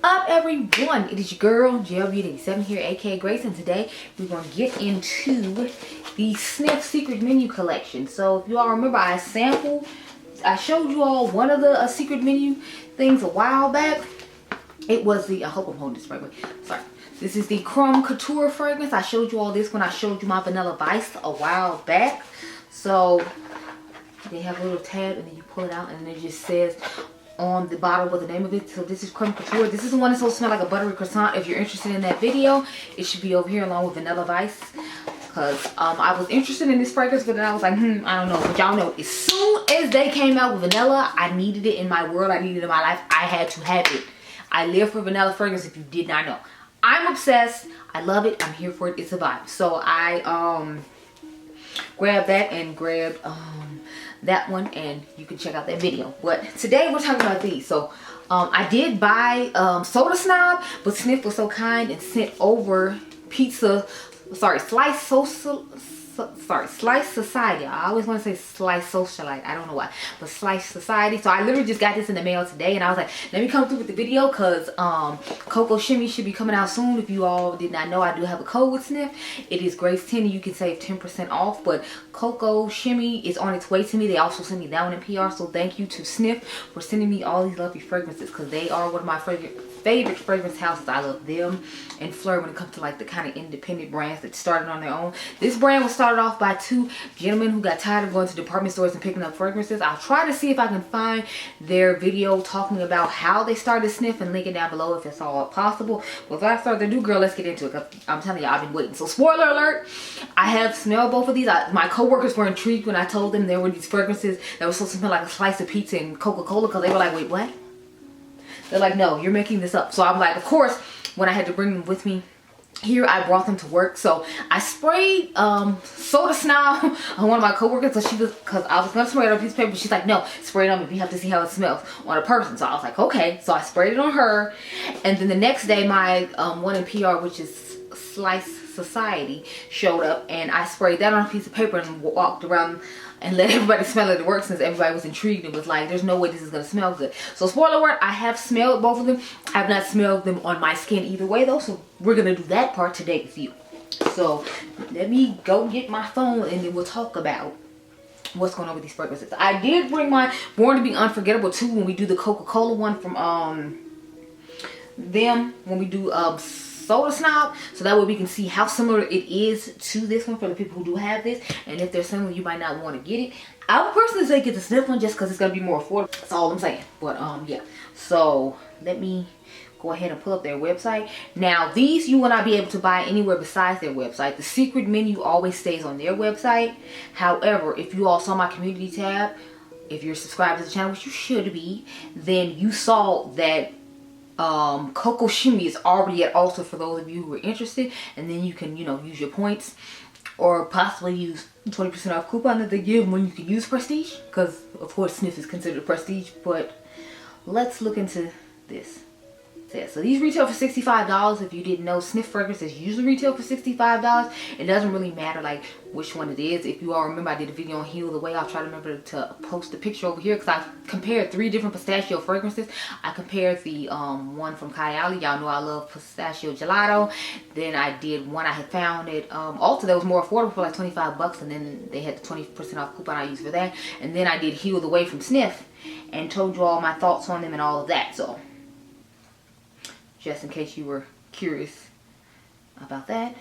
up, everyone? It is your girl Gelbeauty-QM here, aka Grace, and today we're going to get into the Snif secret menu collection. So if you all remember, I showed you all one of the secret menu things a while back. It was the, I hope I'm holding this right way, sorry. This is the Crumb Couture fragrance. I showed you all this when I showed you my Vanilla Vice a while back. So they have a little tab and then you pull it out and it just says on the bottle what the name of it. So this is Crumb Couture. This is the one that's supposed to smell like a buttery croissant. If you're interested in that video, it should be over here along with Vanilla Vice. Because I was interested in this fragrance, but then I was like, I don't know. But y'all know, as soon as they came out with vanilla, I needed it in my world. I needed it in my life. I had to have it. I live for vanilla fragrance if you did not know. I'm obsessed. I love it. I'm here for it. It's a vibe. So I grabbed that and grabbed that one, and you can check out that video. But today we're talking about these. So I did buy Soda Snob, but Snif was so kind and sent over Slice Society. I always want to say Slice Socialite. I don't know why, but Slice Society. So I literally just got this in the mail today, and I was like, let me come through with the video because Cocoa Shimmy should be coming out soon. If you all did not know, I do have a code with Snif. It is Grace 10, and you can save 10% off. But Cocoa Shimmy is on its way to me. They also sent me that one in PR. So thank you to Snif for sending me all these lovely fragrances because they are one of my favorite fragrance houses. I love them and Fleur when it comes to like the kind of independent brands that started on their own. This brand was started off by two gentlemen who got tired of going to department stores and picking up fragrances. I'll try to see if I can find their video talking about how they started Snif and link it down below if it's all possible. But without further ado, girl, let's get into it because I'm telling you, I've been waiting. So spoiler alert, I have smelled both of these. My coworkers were intrigued when I told them there were these fragrances that were supposed to smell like a slice of pizza and Coca-Cola because they were like, wait, what? They're like, no, you're making this up. So I'm like, of course, when I had to bring them with me here, I brought them to work. So I sprayed Soda Snob on one of my coworkers because I was going to spray it on a piece of paper. She's like, no, spray it on me. We have to see how it smells on a person. So I was like, okay. So I sprayed it on her. And then the next day, my one in PR, which is Slice Society, showed up. And I sprayed that on a piece of paper and walked around and let everybody smell it at work since everybody was intrigued and was like, there's no way this is going to smell good. So spoiler alert, I have smelled both of them. I have not smelled them on my skin either way though. So we're going to do that part today with you. So let me go get my phone and then we'll talk about what's going on with these fragrances. I did bring my Born to Be Unforgettable too when we do the Coca-Cola one from them, when we do Soda Snob, so that way we can see how similar it is to this one for the people who do have this, and if they're similar you might not want to get it. I would personally say get the Snif one just because it's going to be more affordable. That's all I'm saying. But yeah, so let me go ahead and pull up their website. Now these you will not be able to buy anywhere besides their website. The secret menu always stays on their website. However, if you all saw my community tab, if you're subscribed to the channel, which you should be, then you saw that Cocoa Shimmy is already at Ulta for those of you who are interested, and then you can, you know, use your points or possibly use 20% off coupon that they give when you can use Prestige, because of course Snif is considered Prestige. But let's look into this. So these retail for $65. If you didn't know, Snif fragrances usually retail for $65. It doesn't really matter like which one it is. If you all remember, I did a video on Heal the Way. I'll try to remember to post a picture over here because I compared 3 different pistachio fragrances. I compared the one from Kayali. Y'all know I love pistachio gelato. Then I did one I had found at Ulta that was more affordable for like 25 bucks, and then they had the 20% off coupon I used for that. And then I did Heal the Way from Snif and told you all my thoughts on them and all of that. So just in case you were curious about that.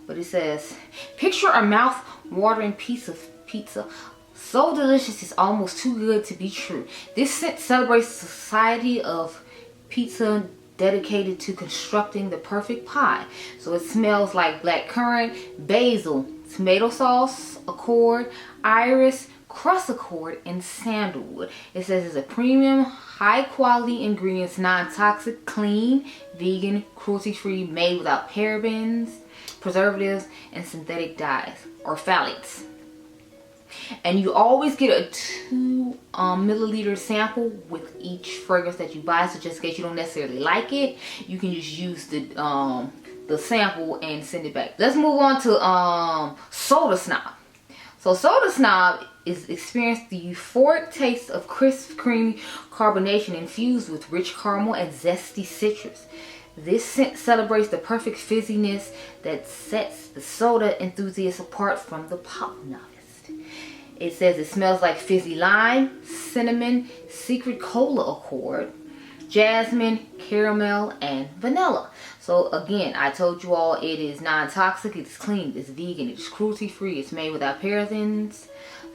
But it says, picture a mouth-watering piece of pizza so delicious it's almost too good to be true. This scent celebrates the society of pizza dedicated to constructing the perfect pie. So it smells like blackcurrant, basil, tomato sauce, accord, iris, crust accord, and sandalwood. It says it's a premium, high quality ingredients, non-toxic, clean, vegan, cruelty-free, made without parabens, preservatives, and synthetic dyes or phthalates. And you always get a 2 milliliter sample with each fragrance that you buy. So just in case you don't necessarily like it, you can just use the sample and send it back. Let's move on to Soda Snob. So Soda Snob is experienced the euphoric taste of crisp, creamy carbonation infused with rich caramel and zesty citrus. This scent celebrates the perfect fizziness that sets the soda enthusiast apart from the pop novice. It says it smells like fizzy lime, cinnamon, secret cola accord, jasmine, caramel, and vanilla. So again, I told you all it is non-toxic, it's clean, it's vegan, it's cruelty-free, it's made without parabens,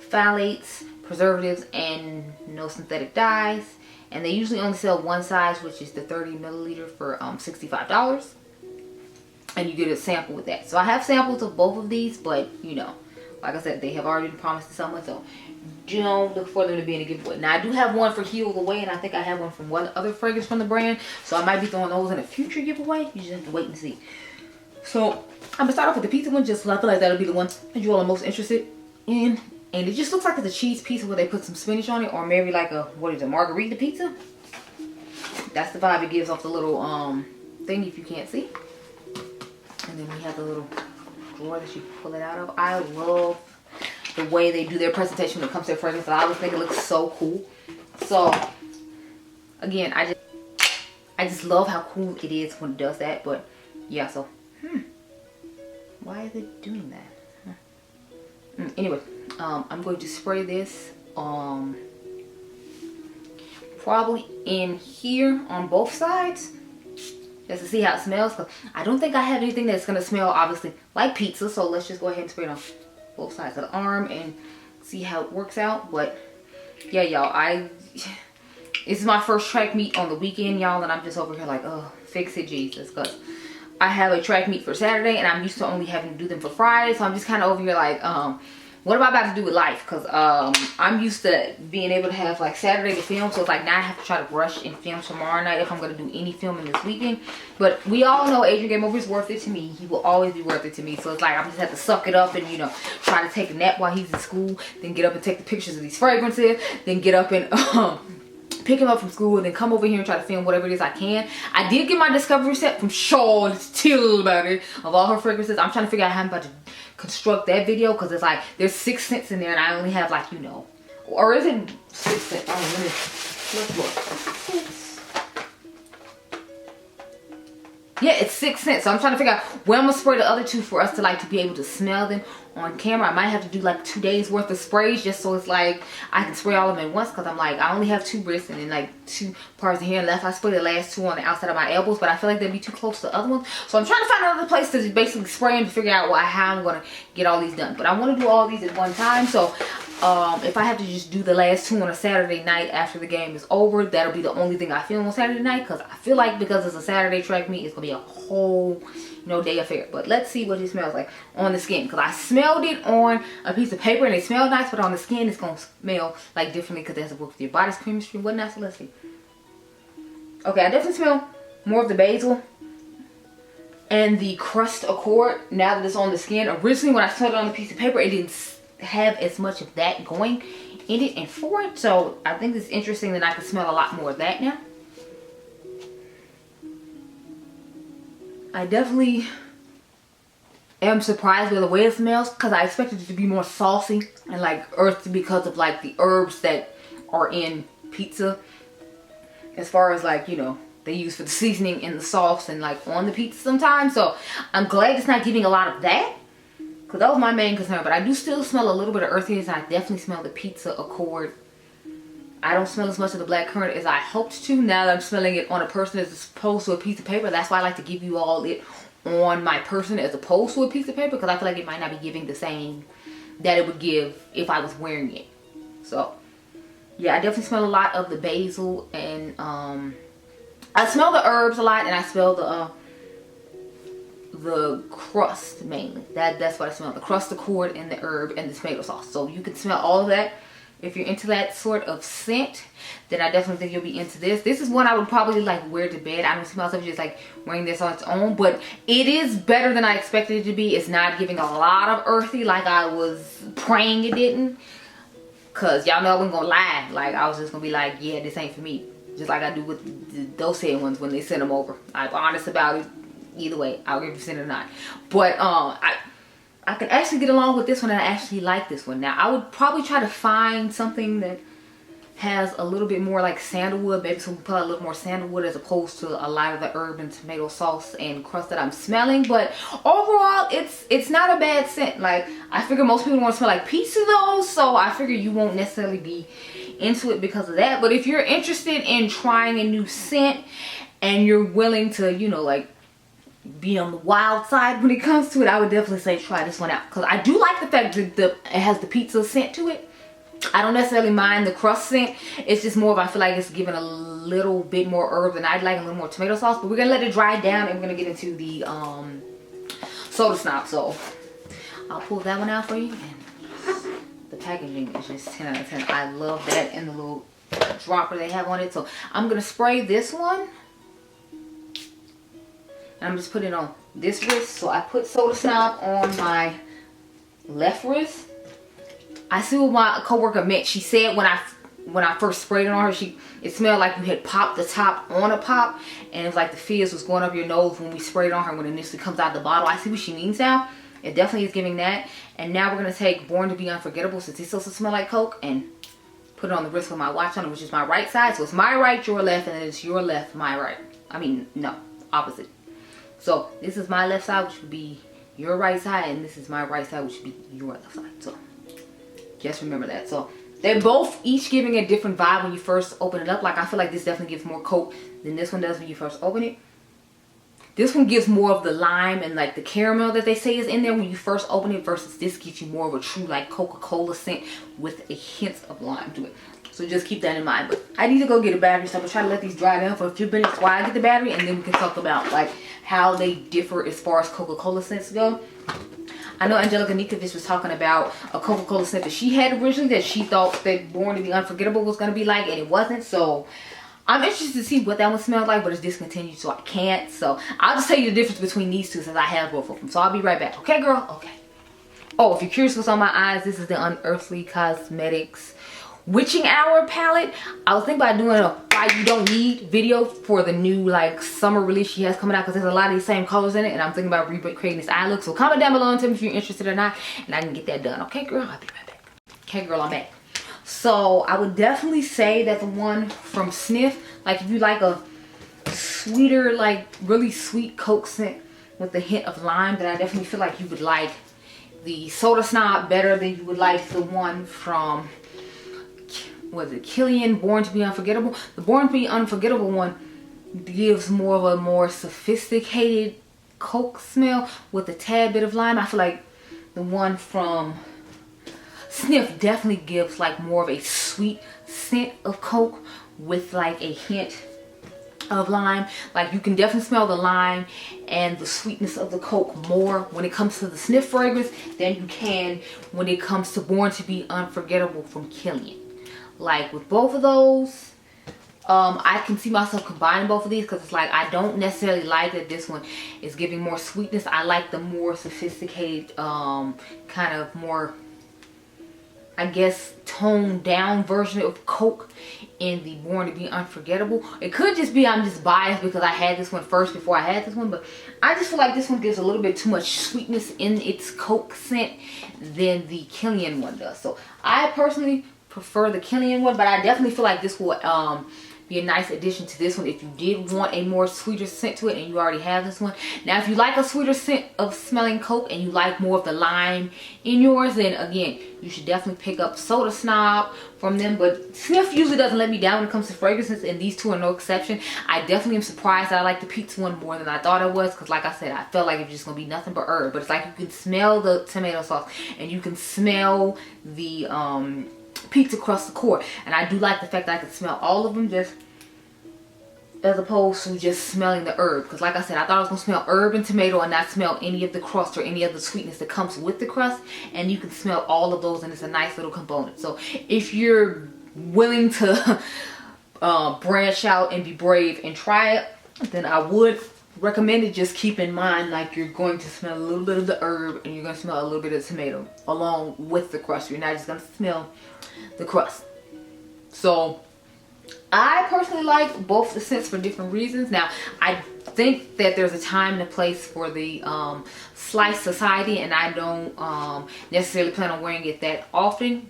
phthalates, preservatives, and no synthetic dyes. And they usually only sell one size, which is the 30 milliliter for $65. And you get a sample with that. So I have samples of both of these, but you know, like I said, they have already promised to someone, so don't look for them to be in a giveaway. Now I do have one for Heal the Way, and I think I have one from one other fragrance from the brand, so I might be throwing those in a future giveaway. You just have to wait and see. So I'm gonna start off with the pizza one, just so I feel like that'll be the one that you all are most interested in. And it just looks like it's a cheese pizza where they put some spinach on it, or maybe like a, what is it, margarita pizza? That's the vibe it gives off the little thing, if you can't see. And then we have the little drawer that you pull it out of. I love the way they do their presentation when it comes to their fragrance. I always think it looks so cool. So again, I just love how cool it is when it does that. But yeah, so why is it doing that? Anyway, I'm going to spray this probably in here on both sides, just to see how it smells. Cause I don't think I have anything that's gonna smell obviously like pizza, so let's just go ahead and spray it on both sides of the arm and see how it works out. But yeah, y'all, this is my first track meet on the weekend, y'all, and I'm just over here like, oh, fix it, Jesus, because I have a track meet for Saturday and I'm used to only having to do them for Friday, so I'm just kind of over here like, what am I about to do with life? Because I'm used to being able to have like Saturday to film, so it's like now I have to try to rush and film tomorrow night if I'm going to do any filming this weekend. But we all know Adriangameover is worth it to me. He will always be worth it to me. So it's like I just have to suck it up and, you know, try to take a nap while he's in school, then get up and take the pictures of these fragrances, then get up and pick him up from school, and then come over here and try to film whatever it is I can. I did get my discovery set from Charlotte Tilbury of all her fragrances. I'm trying to figure out how I'm about to construct that video, because it's like there's 6 scents in there and I only have like, you know, or is it 6 scents? Oh, let's look. Yeah, it's 6 scents. So I'm trying to figure out where I'm gonna spray the other 2 for us to like to be able to smell them on camera. I might have to do like 2 days worth of sprays just so it's like I can spray all of them at once, because I'm like, I only have 2 wrists and then like 2 parts of hair left. I spray the last 2 on the outside of my elbows, but I feel like they'd be too close to the other ones. So I'm trying to find another place to basically spray and figure out how I'm gonna get all these done. But I want to do all these at one time, so if I have to just do the last 2 on a Saturday night after the game is over, that'll be the only thing I film on Saturday night, because I feel like because it's a Saturday track meet, it's gonna be a whole, you know, day affair. But let's see what it smells like on the skin, because I smelled it on a piece of paper and it smelled nice, but on the skin it's gonna smell like differently because it has to work with your body's chemistry and whatnot. So let's see. Okay, I definitely smell more of the basil and the crust accord now that it's on the skin. Originally when I smelled it on the piece of paper, it didn't have as much of that going in it and for it, so I think it's interesting that I can smell a lot more of that now. I definitely am surprised with the way it smells, because I expected it to be more saucy and like earthy because of like the herbs that are in pizza, as far as like, you know, they use for the seasoning in the sauce and like on the pizza sometimes. So I'm glad it's not giving a lot of that, because that was my main concern. But I do still smell a little bit of earthiness, and I definitely smell the pizza accord. I don't smell as much of the blackcurrant as I hoped to now that I'm smelling it on a person as opposed to a piece of paper. That's why I like to give you all it on my person as opposed to a piece of paper, because I feel like it might not be giving the same that it would give if I was wearing it. So yeah, I definitely smell a lot of the basil, and I smell the herbs a lot, and I smell the crust mainly. That's what I smell, the crust accord and the herb and the tomato sauce. So you can smell all of that. If you're into that sort of scent, then I definitely think you'll be into this. This is one I would probably like wear to bed. I don't see myself just like wearing this on its own, but it is better than I expected it to be. It's not giving a lot of earthy like I was praying it didn't, because y'all know I wasn't gonna lie. Like I was just gonna be like, yeah, this ain't for me, just like I do with those said ones when they send them over. I'm honest about it. Either way, I'll give you send it or not. But I can actually get along with this one, and I actually like this one. Now, I would probably try to find something that has a little bit more like sandalwood, maybe some put a little more sandalwood as opposed to a lot of the herb and tomato sauce and crust that I'm smelling. But overall, it's not a bad scent. Like, I figure most people want to smell like pizza though, so I figure you won't necessarily be into it because of that. But if you're interested in trying a new scent and you're willing to, you know, like be on the wild side when it comes to it, I would definitely say try this one out, because I do like the fact that it has the pizza scent to it. I don't necessarily mind the crust scent. It's just more of, I feel like it's giving a little bit more herb than I'd like, a little more tomato sauce. But we're gonna let it dry down, and we're gonna get into the Soda Snob. So I'll pull that one out for you. And the packaging is just 10 out of 10. I love that, and the little dropper they have on it. So I'm gonna spray this one, and I'm just putting it on this wrist. So I put Soda Snob on my left wrist. I see what my coworker meant. She said when I first sprayed it on her, it smelled like you had popped the top on a pop, and it was like the fizz was going up your nose when we sprayed it on her when it initially comes out the bottle. I see what she means now. It definitely is giving that. And now we're gonna take Born to Be Unforgettable, since it's supposed to smell like Coke, and put it on the wrist with my watch on it, which is my right side. So it's my right, your left, and then it's your left, my right. I mean, no, opposite. So this is my left side, which would be your right side, and this is my right side, which would be your left side. So just remember that. So they're both each giving a different vibe when you first open it up. Like, I feel like this definitely gives more Coke than this one does when you first open it. This one gives more of the lime and like the caramel that they say is in there when you first open it, versus this gives you more of a true like Coca-Cola scent with a hint of lime to it. So just keep that in mind. But I need to go get a battery, so I'm gonna try to let these dry down for a few minutes while I get the battery, and then we can talk about like how they differ as far as Coca-Cola scents go. I know Angelica Nikovic was talking about a Coca-Cola scent that she had originally that she thought that Born to Be Unforgettable was going to be like, and it wasn't. So I'm interested to see what that one smelled like, but it's discontinued, so I can't. So I'll just tell you the difference between these two since I have both of them. So I'll be right back. Okay, girl? Okay. Oh, if you're curious what's on my eyes, this is the Unearthly Cosmetics Witching Hour palette. I was thinking about doing a Why You Don't Need video for the new like summer release she has coming out, because there's a lot of these same colors in it, and I'm thinking about recreating this eye look. So comment down below and tell me if you're interested or not, and I can get that done. Okay, girl? I'll be right back. Okay, girl, I'm back. So I would definitely say that the one from Snif, like if you like a sweeter, like really sweet Coke scent with a hint of lime, then I definitely feel like you would like the Soda Snob better than you would like the one from, was it Killian, Born to Be Unforgettable. The Born to Be Unforgettable one gives more of a more sophisticated Coke smell with a tad bit of lime. I feel like the one from Snif definitely gives like more of a sweet scent of Coke with like a hint of lime. Like you can definitely smell the lime and the sweetness of the Coke more when it comes to the Snif fragrance than you can when it comes to Born to Be Unforgettable from Killian. Like with both of those, I can see myself combining both of these, because it's like I don't necessarily like that this one is giving more sweetness. I like the more sophisticated, kind of more, I guess, toned down version of Coke in the Born to Be Unforgettable. It could just be I'm just biased because I had this one first before I had this one, but I just feel like this one gives a little bit too much sweetness in its Coke scent than the Killian one does. So I personally prefer the Killian one, but I definitely feel like this will be a nice addition to this one if you did want a more sweeter scent to it and you already have this one. Now if you like a sweeter scent of smelling Coke and you like more of the lime in yours, then again you should definitely pick up Soda Snob from them. But Snif usually doesn't let me down when it comes to fragrances, and these two are no exception. I definitely am surprised that I like the pizza one more than I thought I was, because like I said, I felt like it was just gonna be nothing but herb, but it's like you can smell the tomato sauce and you can smell the pizza crust core, and I do like the fact that I can smell all of them, just as opposed to just smelling the herb, because like I said, I thought I was gonna smell herb and tomato and not smell any of the crust or any of the sweetness that comes with the crust, and you can smell all of those, and it's a nice little component. So if you're willing to branch out and be brave and try it, then I would recommend it. Just keep in mind, like, you're going to smell a little bit of the herb and you're going to smell a little bit of the tomato along with the crust. You're not just going to smell the crust. So I personally like both the scents for different reasons. Now, I think that there's a time and a place for the Slice Society, and I don't necessarily plan on wearing it that often.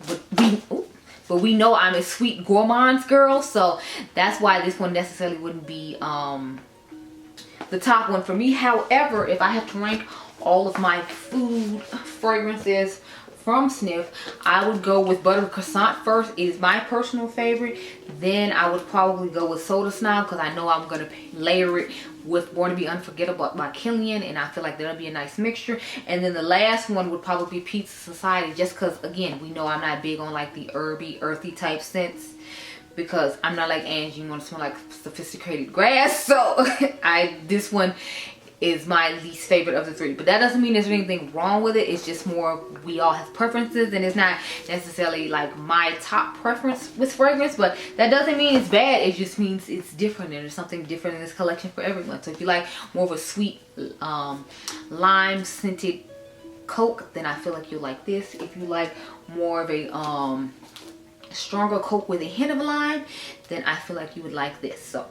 But we know I'm a sweet gourmands girl, so that's why this one necessarily wouldn't be the top one for me. However, if I have to rank all of my food fragrances from Snif, I would go with Butter Croissant first. It is my personal favorite. Then I would probably go with Soda Snob, because I know I'm going to layer it with Born to Be Unforgettable by Killian, and I feel like that'll be a nice mixture. And then the last one would probably be Pizza Society, just because, again, we know I'm not big on like the herby, earthy type scents, because I'm not like Angie, you want to smell like sophisticated grass. So this one is my least favorite of the three, but that doesn't mean there's anything wrong with it. It's just more, we all have preferences, and it's not necessarily like my top preference with fragrance, but that doesn't mean it's bad. It just means it's different, and there's something different in this collection for everyone. So if you like more of a sweet lime scented Coke, then I feel like you'll like this. If you like more of a stronger Coke with a hint of lime, then I feel like you would like this. So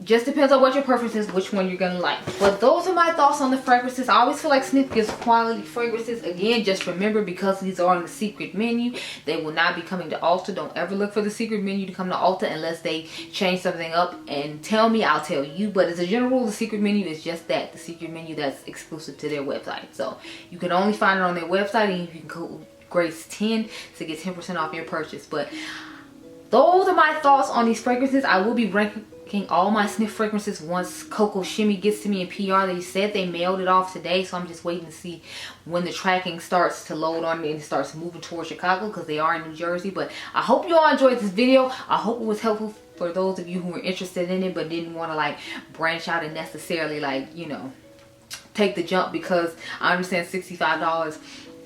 just depends on what your preference is, which one you're gonna like. But those are my thoughts on the fragrances. I always feel like Snif gives quality fragrances. Again, just remember, because these are on the secret menu, they will not be coming to Ulta. Don't ever look for the secret menu to come to Ulta unless they change something up and tell me. I'll tell you. But as a general rule, the secret menu is just that, the secret menu that's exclusive to their website. So you can only find it on their website, and you can go Grace10 to get 10% off your purchase. But those are my thoughts on these fragrances. I will be ranking all my Snif fragrances once Coco Shimmy gets to me in PR. They said they mailed it off today, so I'm just waiting to see when the tracking starts to load on me and it starts moving towards Chicago, because they are in New Jersey. But I hope you all enjoyed this video. I hope it was helpful for those of you who were interested in it but didn't want to like branch out and necessarily like, you know, take the jump, because I understand $65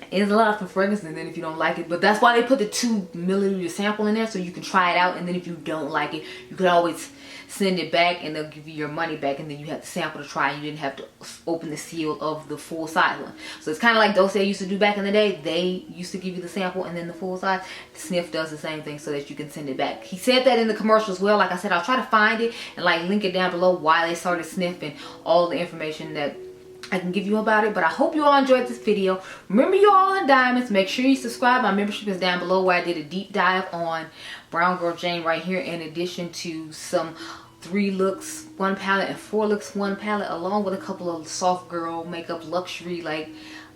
is a lot for fragrance, and then if you don't like it, but that's why they put the 2 milliliter sample in there, so you can try it out, and then if you don't like it, you could always send it back and they'll give you your money back, and then you have the sample to try, and you didn't have to open the seal of the full size one. So it's kind of like Dose used to do back in the day. They used to give you the sample and then the full size. Snif does the same thing so that you can send it back. He said that in the commercial as well. Like I said, I'll try to find it and like link it down below why they started Snif and all the information that I can give you about it. But I hope you all enjoyed this video. Remember, you all in diamonds. Make sure you subscribe. My membership is down below, where I did a deep dive on Brown Girl Jane right here, in addition to some 3 looks 1 palette and 4 looks 1 palette, along with a couple of soft girl makeup luxury like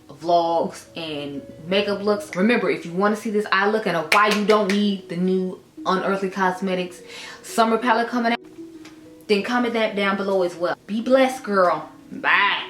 vlogs and makeup looks. Remember, if you want to see this eye look and why you don't need the new Unearthly Cosmetics summer palette coming out, then comment that down below as well. Be blessed, girl. Bye.